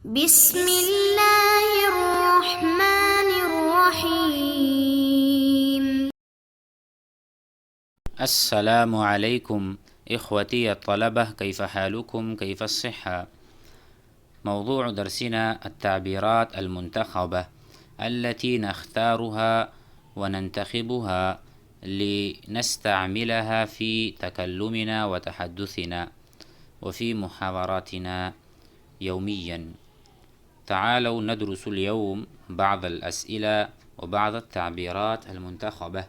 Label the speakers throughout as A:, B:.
A: بسم اللہ الرحمن الرحیم.
B: السلام عليكم إخوتي الطلبة، كيف حالكم؟ كيف الصحة؟ موضوع درسنا التعبيرات المنتخبة التي نختارها وننتخبها لنستعملها في تكلمنا وتحدثنا وفي محاوراتنا يوميا. تعالوا ندرس اليوم بعض الأسئلة وبعض التعبيرات المنتخبة.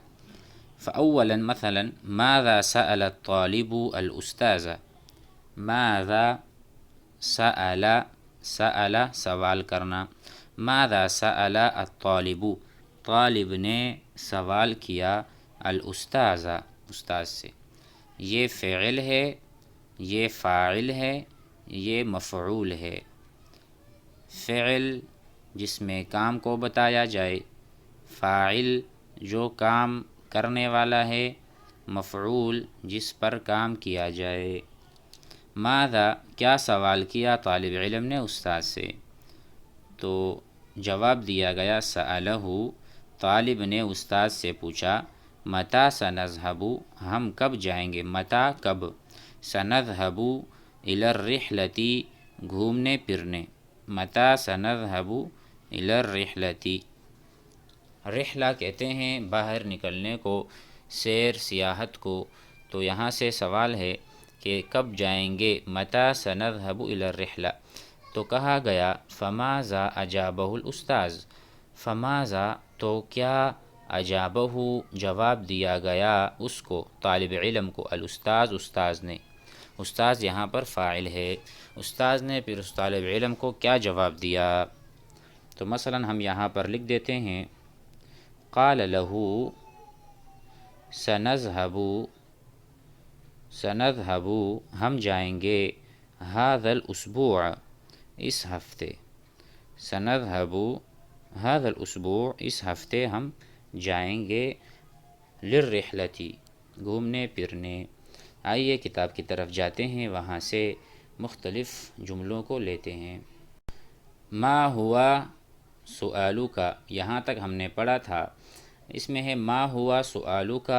B: فأولا مثلا، ماذا سأل الطالب الأستاذ؟ ماذا سأل سوال کرنا. ماذا سأل الطالب، طالب نے سوال کیا، الاستاذ استاذ سے. یہ فعل ہے، یہ فاعل ہے، یہ مفعول ہے. فعل جس میں کام کو بتایا جائے، فاعل جو کام کرنے والا ہے، مفعول جس پر کام کیا جائے. ماذا کیا سوال کیا طالب علم نے استاد سے، تو جواب دیا گیا سألہ، طالب نے استاد سے پوچھا. متی سنذهب، ہم کب جائیں گے. متی کب، سنذهب الی الرحلۃ گھومنے پھرنے. متی سنذهب الی الرحلۃ، رحلہ کہتے ہیں باہر نکلنے کو، سیر سیاحت کو. تو یہاں سے سوال ہے کہ کب جائیں گے. متی سنذهب الی الرحلہ. تو کہا گیا فماذا اجابہ الاستاذ، فماذا تو کیا، اجابہ جواب دیا گیا اس کو، طالب علم کو، الاستاذ استاذ نے. استاذ یہاں پر فاعل ہے. استاذ نے پھر اس طالب علم کو کیا جواب دیا. تو مثلا ہم یہاں پر لکھ دیتے ہیں قال له سنذهب ہم جائیں گے، هذا الاسبوع اس ہفتے. سنذهب هذا الاسبوع اس ہفتے ہم جائیں گے، للرحلۃ گھومنے پھرنے. آئیے کتاب کی طرف جاتے ہیں، وہاں سے مختلف جملوں کو لیتے ہیں. ما ہوا سؤالک، یہاں تک ہم نے پڑھا تھا. اس میں ہے ما ہوا سؤالک،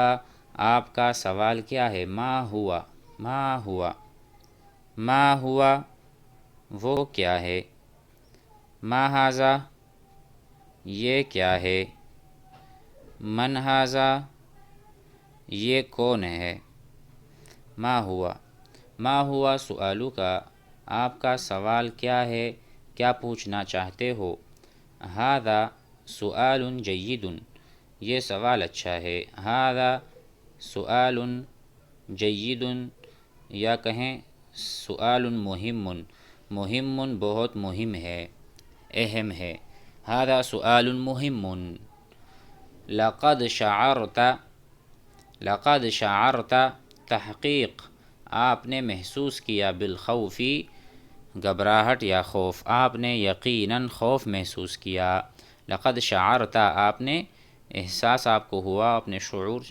B: آپ کا سوال کیا ہے. ما ہوا، ما ہوا، ما ہوا وہ کیا ہے. ما ھذا یہ کیا ہے. من ھذا یہ کون ہے. ما ہوا، ما ہوا سؤالک آپ کا سوال کیا ہے، کیا پوچھنا چاہتے ہو. ھذا سؤال جید یہ سوال اچھا ہے. ھذا سؤال جید، یا کہیں سؤال مہم، مہم بہت مہم ہے، اہم ہے. ھذا سؤال مہم. لقد شعرت تحقیق آپ نے محسوس کیا، بالخوف گھبراہٹ یا خوف، آپ نے یقیناً خوف محسوس کیا. لقد شعرت آپ نے احساس آپ کو ہوا، اپنے شعور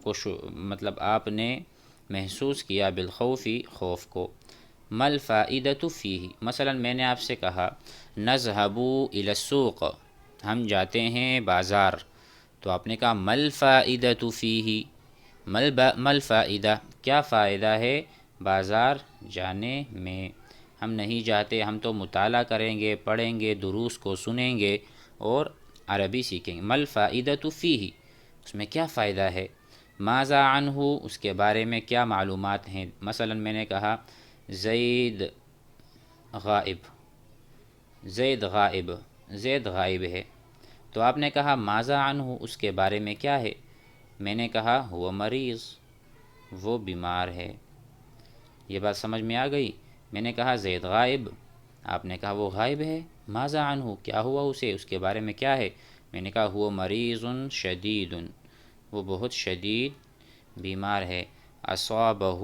B: کو مطلب آپ نے محسوس کیا، بالخوف خوف کو. ما الفائدۃ فیہ، مثلا میں نے آپ سے کہا نذهب الی السوق ہم جاتے ہیں بازار، تو آپ نے کہا ما الفائدۃ فیہ، ما الفائدہ کیا فائدہ ہے بازار جانے میں. ہم نہیں جاتے، ہم تو مطالعہ کریں گے، پڑھیں گے، دروس کو سنیں گے اور عربی سیکھیں گے. ما الفائدۃ فیہ اس میں کیا فائدہ ہے. ماذا عنہ اس کے بارے میں کیا معلومات ہیں. مثلا میں نے کہا زید غائب، زید غائب، زید غائب ہے. تو آپ نے کہا ماذا عنہ اس کے بارے میں کیا ہے. میں نے کہا ہوا مریض وہ بیمار ہے. یہ بات سمجھ میں آ گئی. میں نے کہا زید غائب، آپ نے کہا وہ غائب ہے. ماذا عنہ کیا ہوا اسے، اس کے بارے میں کیا ہے. میں نے کہا ہوا مریض شدید وہ بہت شدید بیمار ہے. اصابہ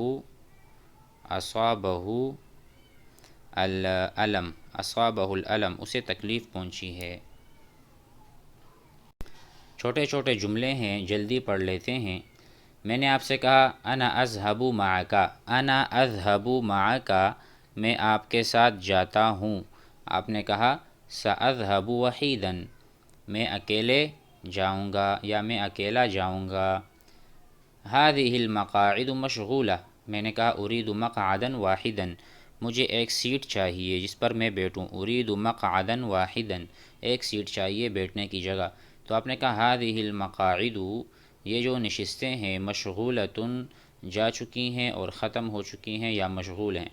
B: الالم، اصابہ الالم اسے تکلیف پہنچی ہے. چھوٹے چھوٹے جملے ہیں، جلدی پڑھ لیتے ہیں. میں نے آپ سے کہا انا اذهب معک، انا اذهب معک میں آپ کے ساتھ جاتا ہوں. آپ نے کہا سأذهب وحیدا، میں اکیلے جاؤں گا یا میں اکیلا جاؤں گا۔ هذه المقاعد مشغولہ، میں نے کہا اريد مقعدا واحدا، مجھے ایک سیٹ چاہیے جس پر میں بیٹھوں، اريد مقعدا واحدا، ایک سیٹ چاہیے بیٹھنے کی جگہ۔ تو آپ نے کہا هذه المقاعد، یہ جو نشستیں ہیں، مشغولۃ، جا چکی ہیں اور ختم ہو چکی ہیں یا مشغول ہیں۔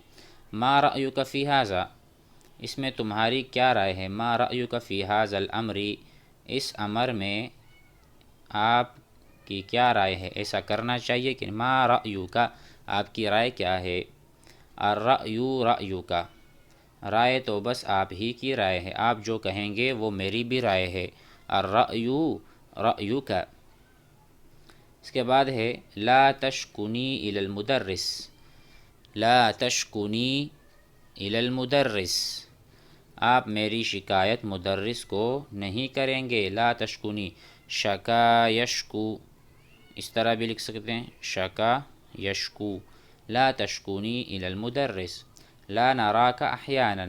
B: ما رأیک فی ھذا، اس میں تمہاری کیا رائے ہے؟ ما رأیک فی ھذا الامر، اس امر میں آپ کی کیا رائے ہے، ایسا کرنا چاہیے کہ ما رأیک، آپ کی رائے کیا ہے؟ الرأی رأیک، رائے تو بس آپ ہی کی رائے ہے، آپ جو کہیں گے وہ میری بھی رائے ہے۔ الرأی رأیک۔ اس کے بعد ہے لا تشکنی الی المدرس، لا تشکنی الی المدرس، آپ میری شکایت مدرس کو نہیں کریں گے۔ لا تشکنی، شکا یشکو، اس طرح بھی لکھ سکتے ہیں، شکا یشکو۔ لا تشکنی الی المدرس، لا نراک احیانا،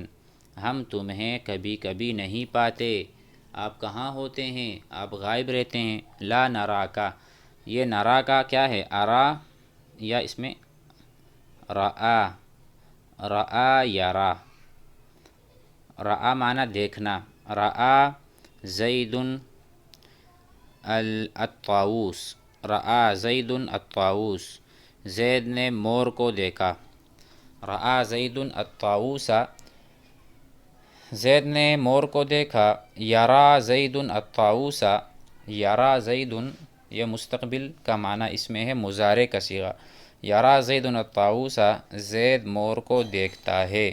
B: ہم تمہیں کبھی کبھی نہیں پاتے، آپ کہاں ہوتے ہیں، آپ غائب رہتے ہیں۔ لا نراکا، یہ نراکا کیا ہے، ارا یا اس میں رآ، رآ یرا، رآ معنی دیکھنا۔ رآ زید الطاووس، رآ زید الطاووس، زید نے مور کو دیکھا۔ رآ زید الطاووس، زید نے مور کو دیکھا۔ یرا زید الطاووس، یرا زید، یہ مستقبل کا معنی اس میں ہے، مضارع کا صیغہ۔ یرا زید الطاووس، زید مور کو دیکھتا ہے،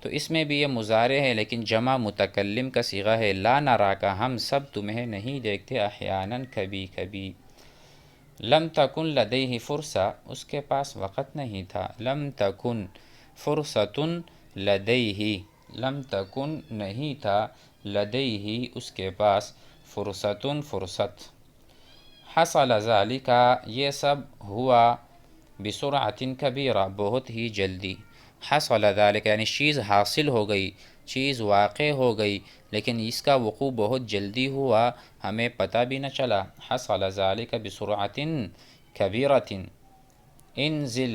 B: تو اس میں بھی یہ مضارع ہے لیکن جمع متکلم کا صیغہ ہے۔ لا نراکا، ہم سب تمہیں نہیں دیکھتے، احیاناً کبھی کبھی۔ لم تکن لدیہ فرصہ، اس کے پاس وقت نہیں تھا۔ لم تکن فرصۃ لدیہ، لم تکن نہیں تھا، لدیہ اس کے پاس، فرصۃ فرصت۔ حصل ذلک، یہ سب ہوا، بسرعۃ کبیرہ، بہت ہی جلدی۔ حصل ذلک یعنی چیز حاصل ہو گئی، چیز واقع ہو گئی، لیکن اس کا وقوع بہت جلدی ہوا، ہمیں پتہ بھی نہ چلا۔ حصل ذلک بسرعۃ کبیرۃ۔ انزل،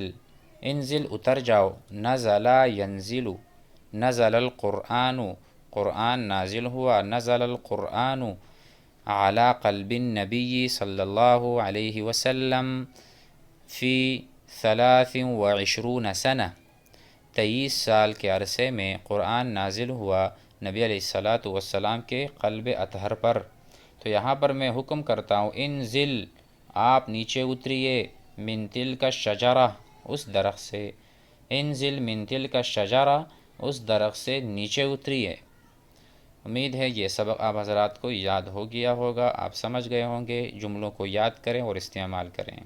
B: انزل اتر جاؤ، نزل ینزل، نزل القرآن، قرآن نازل ہوا، نزل القرآن علی قلب النبی صلی اللہ علیہ وسلم فی 23 سنہ، 23 سال کے عرصے میں قرآن نازل ہوا نبی علیہ الصلاۃ والسلام کے قلب اطہر پر۔ تو یہاں پر میں حکم کرتا ہوں، انزل، آپ نیچے اتریے، من تلک الشجرہ، اس درخت سے، انزل من تلک الشجرہ، اس درخت سے نیچے اتریے۔ امید ہے یہ سبق آپ حضرات کو یاد ہو گیا ہوگا، آپ سمجھ گئے ہوں گے، جملوں کو یاد کریں اور استعمال کریں۔